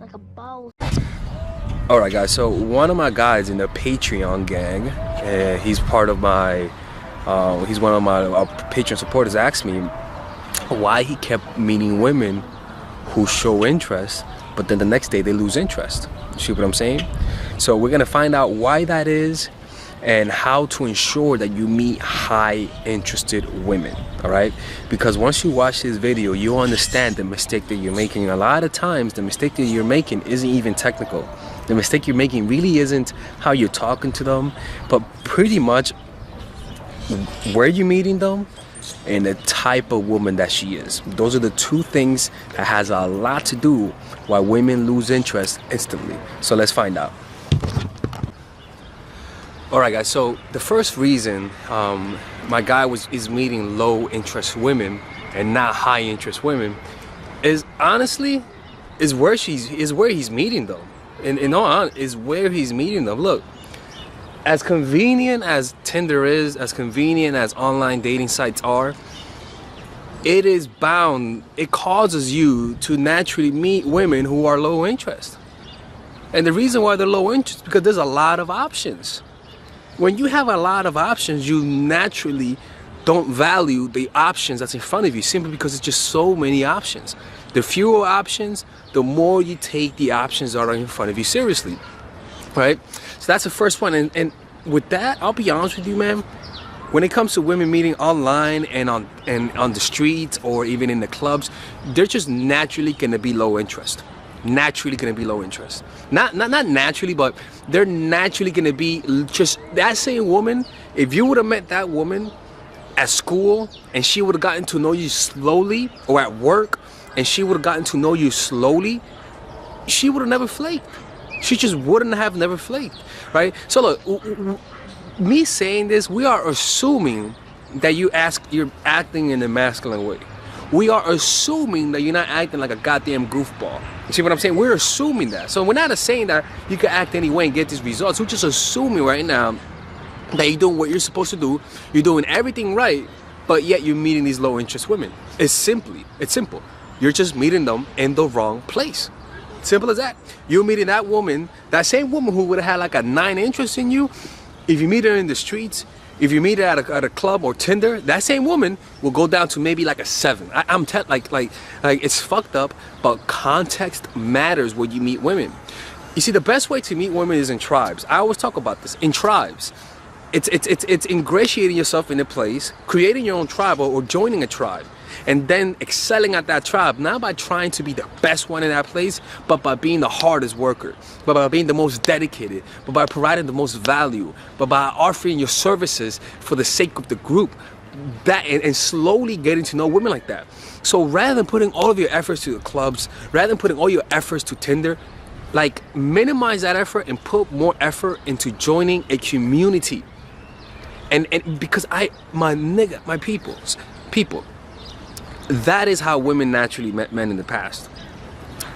like a ball. Alright guys, so one of my guys in the Patreon gang, he's part of my, he's one of my Patreon supporters, asked me why he kept meeting women who show interest, but then the next day they lose interest. You see what I'm saying? So we're gonna find out why that is and how to ensure that you meet high interested women, all right? Because once you watch this video, you'll understand the mistake that you're making. A lot of times the mistake that you're making isn't even technical. The mistake you're making really isn't how you're talking to them, but pretty much where you're meeting them and the type of woman that she is. Those are the two things that has a lot to do why women lose interest instantly. So let's find out. Alright guys, so the first reason my guy is meeting low interest women and not high interest women is honestly where he's meeting them. In all honesty, is where he's meeting them. Look, as convenient as Tinder is, as convenient as online dating sites are, it causes you to naturally meet women who are low interest. And the reason why they're low interest is because there's a lot of options. When you have a lot of options, you naturally don't value the options that's in front of you, simply because it's just so many options. The fewer options, the more you take the options that are in front of you seriously, right? So that's the first one. And with that, I'll be honest with you, man. When it comes to women meeting online and on the streets or even in the clubs, they're just naturally gonna be low interest. Naturally gonna be low interest. Not naturally, but they're naturally gonna be just that same woman. If you would have met that woman at school and she would have gotten to know you slowly, or at work and she would have gotten to know you slowly, she would have never flaked. She just wouldn't have never flaked, right? So look, me saying this, we are assuming that you're acting in a masculine way. We are assuming that you're not acting like a goddamn goofball. You see what I'm saying? We're assuming that. So we're not saying that you can act any way and get these results. We're just assuming right now that you're doing what you're supposed to do. You're doing everything right, but yet you're meeting these low interest women. It's simple. You're just meeting them in the wrong place. Simple as that. You're meeting that woman, that same woman who would have had like a 9 interest in you. If you meet her in the streets, if you meet her at a club or Tinder, that same woman will go down to maybe like a 7. Like it's fucked up, but context matters when you meet women. You see, the best way to meet women is in tribes. I always talk about this. In tribes, it's ingratiating yourself in a place, creating your own tribe or joining a tribe, and then excelling at that tribe, not by trying to be the best one in that place, but by being the hardest worker, but by being the most dedicated, but by providing the most value, but by offering your services for the sake of the group, and slowly getting to know women like that. So rather than putting all of your efforts to the clubs, rather than putting all your efforts to Tinder, like, minimize that effort and put more effort into joining a community. And because my people, that is how women naturally met men in the past.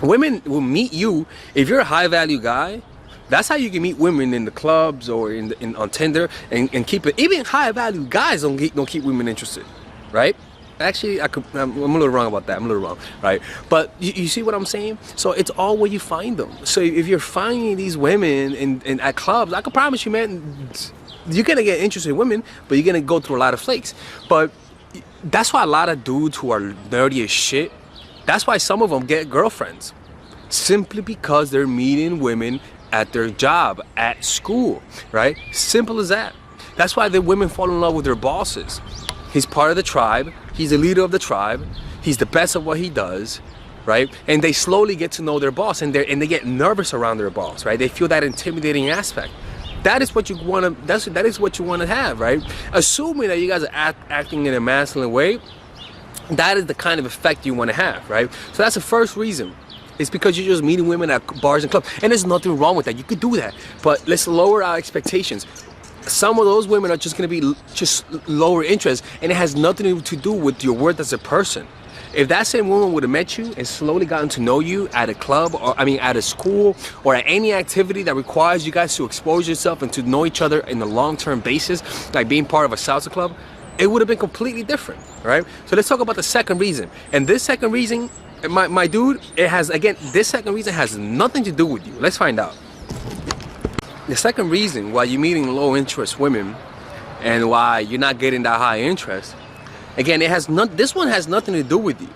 Women will meet you if you're a high value guy. That's how you can meet women in the clubs or on Tinder and keep it. Even high value guys don't keep women interested, right? Actually, I'm a little wrong about that. I'm a little wrong, right? But you see what I'm saying? So it's all where you find them. So if you're finding these women at clubs, I can promise you, man, you're gonna get interested in women, but you're gonna go through a lot of flakes. But that's why a lot of dudes who are nerdy as shit, that's why some of them get girlfriends. Simply because they're meeting women at their job, at school, right? Simple as that. That's why the women fall in love with their bosses. He's part of the tribe. He's the leader of the tribe. He's the best at what he does, right? And they slowly get to know their boss, and they get nervous around their boss, right? They feel that intimidating aspect. That is what you want to. That is what you want to have, right? Assuming that you guys are acting in a masculine way, that is the kind of effect you want to have, right? So that's the first reason. It's because you're just meeting women at bars and clubs, and there's nothing wrong with that. You could do that, but let's lower our expectations. Some of those women are just going to be just lower interest, and it has nothing to do with your worth as a person. If that same woman would have met you and slowly gotten to know you at a club, or at a school, or at any activity that requires you guys to expose yourself and to know each other in a long-term basis, like being part of a salsa club, it would have been completely different, right? So let's talk about the second reason. And this second reason My dude, it has, again, this second reason has nothing to do with you. Let's find out. The second reason why you're meeting low interest women and why you're not getting that high interest, again, this one has nothing to do with you.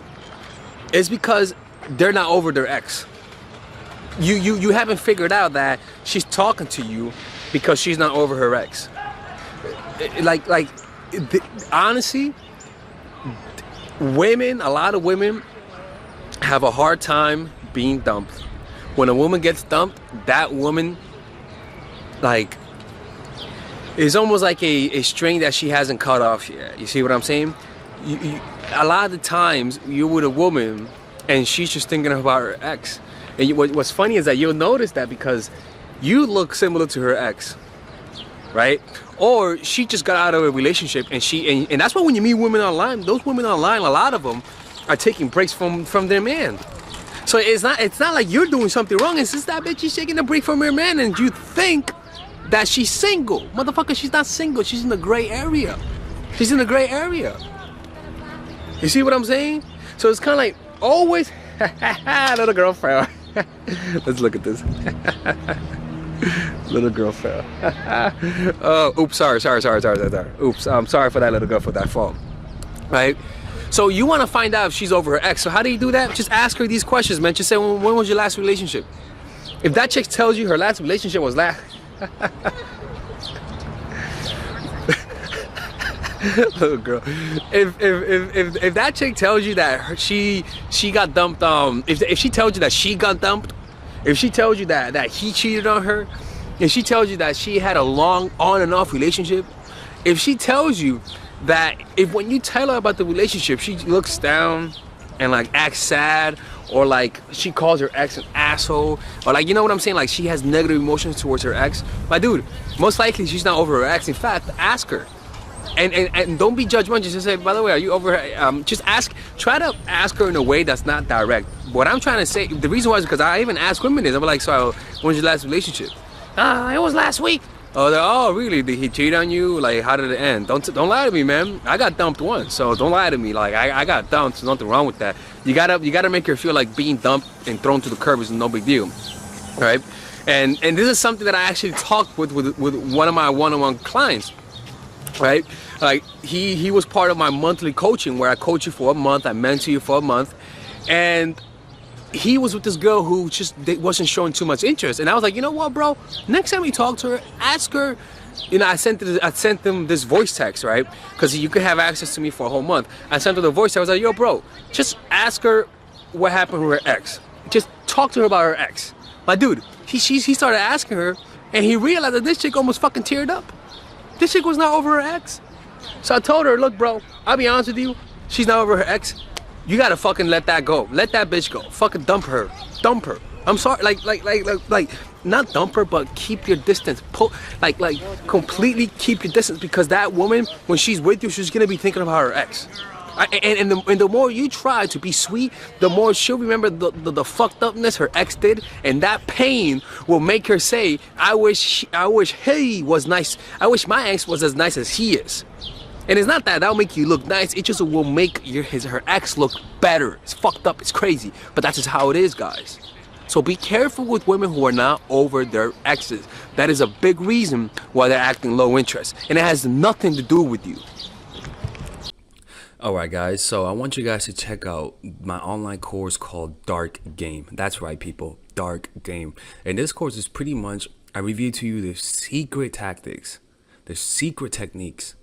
It's because they're not over their ex. You haven't figured out that she's talking to you because she's not over her ex. Honestly, a lot of women have a hard time being dumped. When a woman gets dumped, that woman, it's almost like a string that she hasn't cut off yet. You see what I'm saying? A lot of the times you're with a woman and she's just thinking about her ex. And what's funny is that you'll notice that because you look similar to her ex, right? Or she just got out of a relationship and that's why when you meet women online, those women online, a lot of them are taking breaks from their man. So it's not like you're doing something wrong. It's just that bitch is taking a break from her man and you think that she's single. Motherfucker, she's not single. She's in the gray area. She's in the gray area. You see what I'm saying? So it's kind of like always, little girl fell. Let's look at this. Little girl fell. Oh, oops, sorry. Oops, I'm sorry for that little girl for that fall. Right? So you want to find out if she's over her ex. So how do you do that? Just ask her these questions, man. Just say, when was your last relationship? If that chick tells you her last relationship was last... Little girl, if that chick tells you that she got dumped, if she tells you that she got dumped, if she tells you that he cheated on her, if she tells you that she had a long on and off relationship, if she tells you that if when you tell her about the relationship she looks down and acts sad, or she calls her ex an asshole, or you know what I'm saying, she has negative emotions towards her ex, my dude, most likely she's not over her ex. In fact, ask her. And don't be judgmental. Just say, by the way, are you over her? Just try to ask her in a way that's not direct. What I'm trying to say, the reason why is because I even ask women this. I'm like, so when was your last relationship? It was last week. Oh, really? Did he cheat on you? How did it end? Don't lie to me, man. I got dumped once, so don't lie to me. I got dumped. There's nothing wrong with that. You gotta make her feel like being dumped and thrown to the curb is no big deal, right? And this is something that I actually talked with one of my one-on-one clients. Right, he was part of my monthly coaching where I coach you for a month, I mentor you for a month, and he was with this girl who just wasn't showing too much interest. And I was like, you know what, bro? Next time you talk to her, ask her. I sent them this voice text, right? Because you could have access to me for a whole month. I sent her the voice text. I was like, yo, bro, just ask her what happened with her ex. Just talk to her about her ex. My dude, he started asking her, and he realized that this chick almost fucking teared up. This chick was not over her ex. So I told her, look, bro, I'll be honest with you, she's not over her ex. You gotta fucking let that go. Let that bitch go. Fucking dump her. Dump her. I'm sorry, not dump her, but keep your distance. Completely keep your distance, because that woman, when she's with you, she's gonna be thinking about her ex. And the more you try to be sweet, the more she'll remember the fucked upness her ex did, and that pain will make her say, I wish he was nice. I wish my ex was as nice as he is. And it's not that'll make you look nice. It just will make her ex look better. It's fucked up. It's crazy. But that's just how it is, guys. So be careful with women who are not over their exes. That is a big reason why they're acting low interest, and it has nothing to do with you. Alright guys, so I want you guys to check out my online course called Dark Game. That's right, people, Dark Game. And this course is pretty much, I review to you the secret tactics, the secret techniques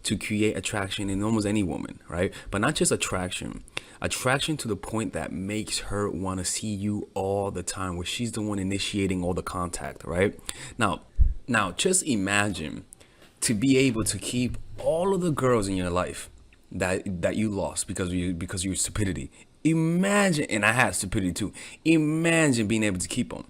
to create attraction in almost any woman, right? But not just attraction to the point that makes her want to see you all the time, where she's the one initiating all the contact, right? Now just imagine to be able to keep all of the girls in your life that you lost because of your stupidity. Imagine, and I had stupidity too. Imagine being able to keep them.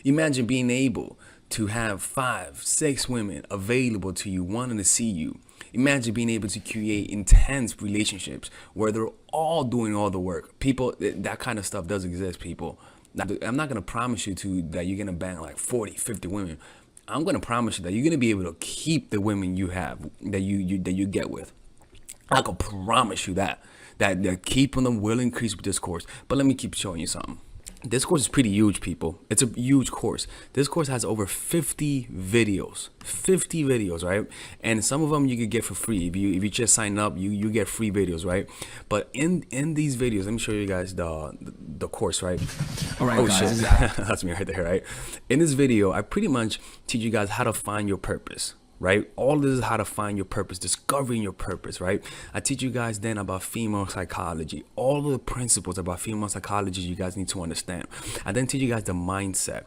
Imagine being able to have 5, 6 women available to you, wanting to see you. Imagine being able to create intense relationships where they're all doing all the work. People, that kind of stuff does exist, people. I'm not gonna promise you that you're gonna bang 40, 50 women. I'm gonna promise you that you're gonna be able to keep the women you have, that you get with. I can promise you that that keep on them will increase with this course. But let me keep showing you something. This course is pretty huge, people. It's a huge course. This course has over 50 videos, right? And some of them you could get for free. If you just sign up, you get free videos, right? But in these videos, let me show you guys the course, right? All right, Oh guys. shit, that's me right there, right? In this video, I pretty much teach you guys how to find your purpose. Right? All this is how to find your purpose, discovering your purpose, right? I teach you guys then about female psychology, all of the principles about female psychology you guys need to understand. I then teach you guys the mindset,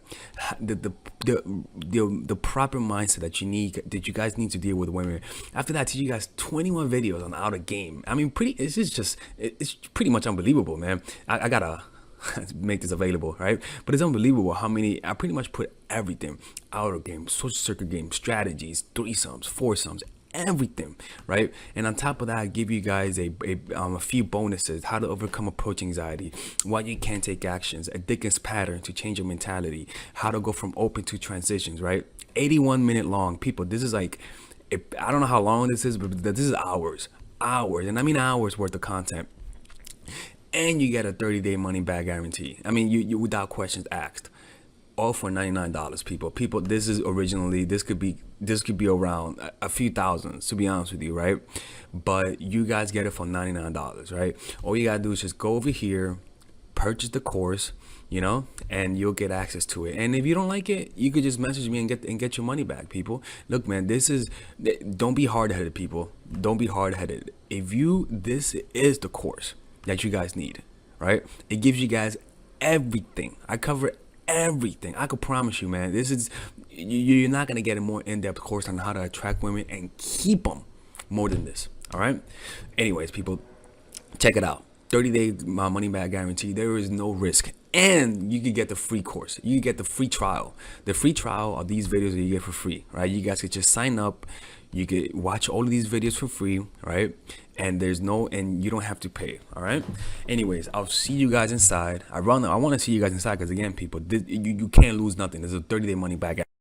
the proper mindset that you guys need to deal with women. After that, I teach you guys 21 videos on how to game. I mean, it's pretty much unbelievable, man. I gotta make this available, right? But it's unbelievable how many I pretty much put everything: outer game, social circuit game, strategies, threesomes, foursomes, everything, right? And on top of that, I give you guys a few bonuses: how to overcome approach anxiety, why you can't take actions, a Dickens pattern to change your mentality, how to go from open to transitions, right? 81-minute long, people. This is like, I don't know how long this is, but this is hours, and I mean hours worth of content. And you get a 30-day money back guarantee. I mean, you without questions asked. All for $99, people. This could be around a few thousands, to be honest with you, right? But you guys get it for $99, right? All you gotta do is just go over here, purchase the course, and you'll get access to it. And if you don't like it, you could just message me and get your money back, people. Look, man, don't be hard-headed, people. Don't be hard-headed. This is the course that you guys need, right? It gives you guys everything. I cover everything. I could promise you, man, you're not gonna get a more in-depth course on how to attract women and keep them more than this. All right. Anyways, people, check it out. 30-day money back guarantee. There is no risk, and you can get the free course. You can get the free trial. The free trial are these videos that you get for free, right? You guys could just sign up. You could watch all of these videos for free, right? And you don't have to pay. All right. Anyways, I'll see you guys inside. I want to see you guys inside because, again, people, you can't lose nothing. There's a 30-day money back